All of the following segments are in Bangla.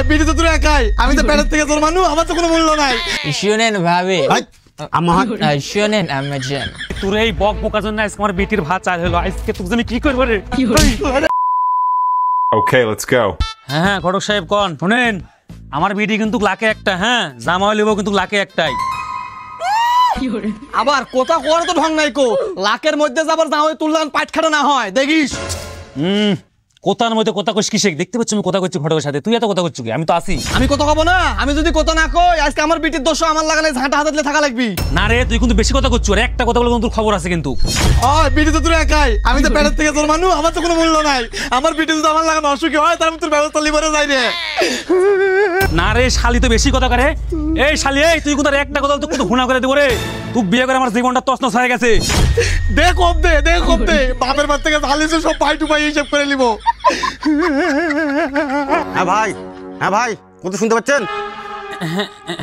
বিটি তো তুই একাই, আমি তো পেটের থেকে জন্মানো, আমার তো কোনো মূল্য নাই। শুনেন ভাবি, শুনেন আম্মাজান, তোর এই বক বোকার জন্য আজকে আমার বেটির ভাত চাল হলো, আজকে তোকে আমি কি করবো রে? Okay, let's go. হ্যাঁ ঘটক সাহেব কোন শুনেন, আমার বেটি কিন্তু লাখে একটা, হ্যাঁ জামাই লিব কিন্তু লাখে একটাই। আবার কথা কোয়ার তো ঢং নাই কো, লাখের মধ্যে যাবার না হয় তুললাম পাটখাটা না হয় দেখিস। কোথার মধ্যে কথা কইস কিসে? দেখতে পাচ্ছ আমি কথা কইছি ঘটকের সাথে, তুই এত কথা কইছিস কি? আমি তো আসি। আমি কথা কব না, আমি যদি কথা না কই আজকে আমার বিটির দোষ আমার লাগালে ঝাঁটা হাতে দিলে থাকা লাগবি। না রে তুই কিন্তু বেশি কথা কইছিস, আর একটা কথা বলে তোর খবর আছে কিন্তু। বিটি তো তুই একাই, আমি তো পেটের থেকে জন্মানো, আমার তো কোনো মূল্য নাই। আমার বিটি যদি আমার লাগানো অসুখী হয় তার তোর ব্যবস্থা লিবারে যাই রে। না রে শালি তো বেশি কথা করে। এই শালি এই তুই কিন্তু একটা কথা তো কত ঘুণা করে দেব রে। তুই বিয়ে করে আমার জীবনটা তছনছ হয়ে গেছে। দেখ দে বাপের বাড়ি থেকে ঝালিছে সব পাই টু পাই হিসাব করে নিব। হ্যাঁ ভাই কত শুনতে পাচ্ছেন?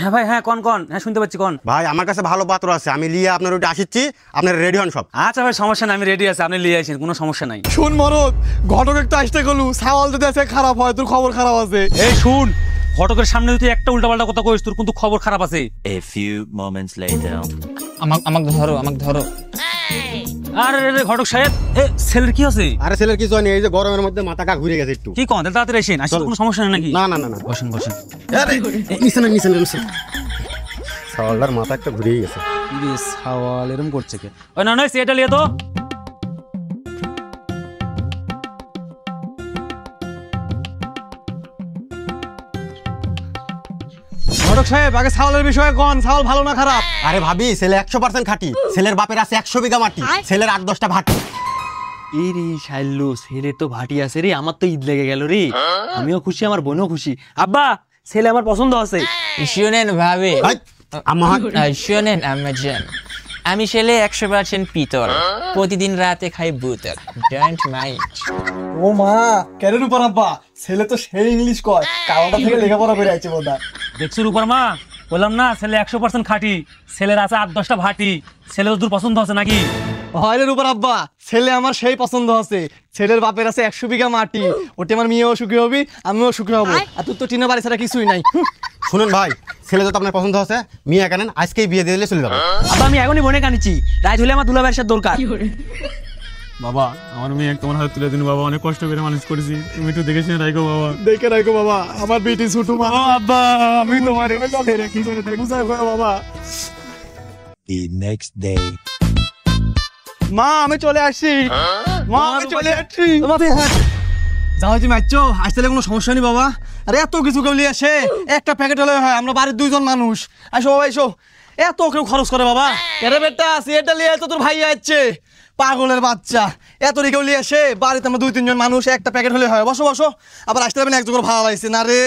হ্যাঁ ভাই, হ্যাঁ কোন হ্যাঁ শুনতে পাচ্ছি কোন। ভাই আমার কাছে ভালো পাত্র আছে, আমি লিয়ে আপনার ওইটা আসিচ্ছি, আপনার রেডি হন সব। আচ্ছা ভাই সমস্যা নাই, আমি রেডি আছি, আপনি লিয়ে আসেন, কোনো সমস্যা নাই। শুন মরদ, ঘটক একটা আসতে গেলু, সাওয়াল যদি আছে খারাপ হয় তোর খবর খারাপ আছে। এই শুন, ঘটকের সামনে যদি একটা উল্টাপাল্টা কথা কইস তোর কিন্তু খবর খারাপ আছে। A few moments later. আমাকে ধরো। আরে রে ঘটক সাহেব, এ ছেলের কি আছে? আরে ছেলের কিছু হয়নি, এই যে গরমের মধ্যে মাথা কা ঘুরে গেছে একটু। কি কোন তাড়াতাড়ি এসেন, আসলে কোনো সমস্যা নেই নাকি? না বসেন। আরে নিচে সাওয়ালদার মাথা একটা ঘুরে গেছে। ইরে সাওয়াল এরকম করছে কে? ওই না সেটা লিয়ে তো। ঘটক সাহেব আগে সাওয়ালের বিষয়ে কোন, সাওয়াল ভালো না খারাপ? আরে ভাবি ছেলে 100% খাঁটি, ছেলের বাপের আছে 100 বিঘা মাটি, ছেলের 8-10টা ভাটি। এই রে শাইলু, ছেলে তো ভাটি আছে রে, আমার তো ঈদ লেগে গেল রে। আমিও খুশি, আমার বোনও খুশি। আব্বা ছেলে আমার পছন্দ আছে। শুনেন ভাবি, শুনেন আম্মাজান, আমি ছেলে 100% পিতল, প্রতিদিন রাতে খাই বুতল, ডোন্ট মাইন্ড। ও মা, কেন রূপার আব্বা ছেলে তো সেই ইংলিশ কয়, কানাডা থেকে লেখাপড়া করে আইছে বোধহয়। দেখছো রূপার মা, বললাম না ছেলে 100% খাঁটি, ছেলের আছে 8-10টা ভাটি, ছেলে তো তোর পছন্দ আছে নাকি? হয় রে রূপার আব্বা, ছেলে আমার সেই পছন্দ আছে। ছেলের বাপের আছে 100 বিঘা মাটি, ওতে আমার মেয়েও সুখী হবি, আমিও সুখী হবো। আর তোর তো টিনা বাড়ি ছাড়া কিছুই নাই। শুনুন ভাই, ছেলে তো আপনার পছন্দ আছে, মেয়ে কানেন, আজকেই বিয়ে দিয়ে দিলে চলে যাবে। আব্বা আমি এখনই বোনে কানিছি, রাত হলে আমার দুলাভাইয়ের সাথে দরকার। বাবা আমার মেয়ে তোমার হাতে তুলে দিন বাবা, অনেক কষ্ট করে মানুষ করেছি, তুমি একটু দেখে রাখো বাবা। দেখে রাখো বাবা, আমার বেটি ছোট মা। আব্বা আমি তোমার কি করে দেখবো বাবা। The next day. মা আমি চলে আসছি, মা আমি চলে আসছি। যাও তুমি আসছো, আসতে কোনো সমস্যা নেই বাবা। আরে এত কিছু কেউ নিয়ে আসে, একটা প্যাকেট হলে হয়, আমরা বাড়ির 2জন মানুষ। আসো বাবা এসো, এত কেউ খরচ করে বাবা? এরে বেটা সিগারেটটা নিয়ে তো তোর ভাই আসছে, পাগলের বাচ্চা। এত কেউ নিয়ে আসে, বাড়িতে আমরা 2-3 জন মানুষ, একটা প্যাকেট হলে হয়। বসো আবার আসতে পারবেন, একজন করে ভাড়া লাগছে না রে,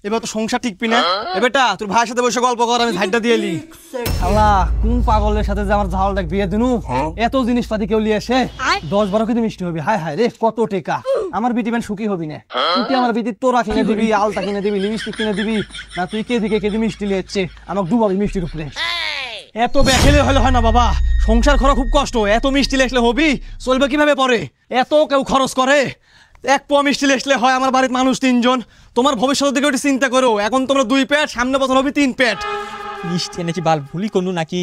এবার তো সংসার ঠিকবি না। এ বেটা তোর ভাইয়ের সাথে বসে গল্প কর, আমি ঝাড়টা দিয়ে এলি। শালা কোন পাগলের সাথে যে আমার ঝাল ডাক বিয়ে দিনু, এত জিনিসপাতি কেউ নিয়ে আসে, 10-12 কেজি মিষ্টি হবি। হায় হায় রে কত টেকা, আমার বিটি বেন সুখী হবি না। তুই আমার বিটি তোরা কিনে দিবি, আলতা কিনে দিবি, লিপস্টিক কিনে দিবি না, তুই কেজি মিষ্টি নিয়ে যাচ্ছে, আমাকে ডুবাবি মিষ্টির উপরে। এত বেখেলে হলে হয় না বাবা, সংসার করা খুব কষ্ট। এত মিষ্টি লেখলে হবি, চলবে কিভাবে পরে? এত কেউ খরচ করে, 1 পোয়া মিষ্টি লেখলে হয় আমার বাড়ির মানুষ 3 জন। তোমার ভবিষ্যতের দিকে একটু চিন্তা করো, এখন তোমরা 2 পেট, সামনে বছর হবে 3 পেট। মিষ্টি এনেছি বাল ভুলি কোনো নাকি?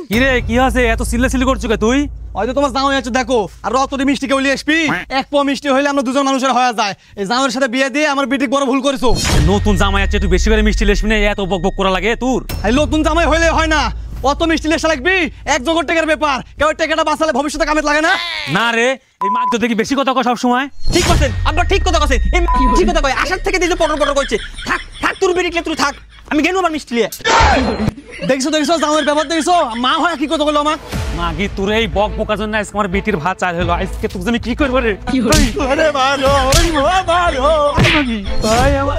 কি রে কি আছে, এত সিল্লাসিল্লি করছো কে তুই? হয়তো তোমার জামাই আছে দেখো, আর অতটি মিষ্টি কেউ নিয়ে আসবি? 1 পোয়া মিষ্টি হইলে আমরা 2জন মানুষের হয়ে যায়। এই জামাইয়ের সাথে বিয়ে দিয়ে আমার বিটি বড় ভুল করেছো। নতুন জামাই আছে, তুই বেশি করে মিষ্টি লেসবি না, এত বক করা লাগে তোর? এই নতুন জামাই হইলে হয় না, অত মিষ্টি লেসা লাগবি, 1 জগৎ টাকার ব্যাপার। কেউ টাকাটা বাঁচালে ভবিষ্যতে কামে লাগে না? না রে, এই মাগ তো দেখি বেশি কথা কয় সব সময়। ঠিক কথা আব্বা, ঠিক কথা কইছে। এই ঠিক কথা কয়, আসার থেকে দিলে পটর কইছে। থাক তোর বেরিকলে তুই থাক, আমি গেনু আবার মিষ্টি লিয়ে। দেখছো জামাইয়ের ব্যাপার দেখছো, মা হয় কি কথা বললো আমার। মাগি তোর এই বক বোকার জন্য আজকে আমার বেটির ভাত চাল হলো, আজকে তোকে আমি কি করবো রে? আরে ভালো ভাই আমার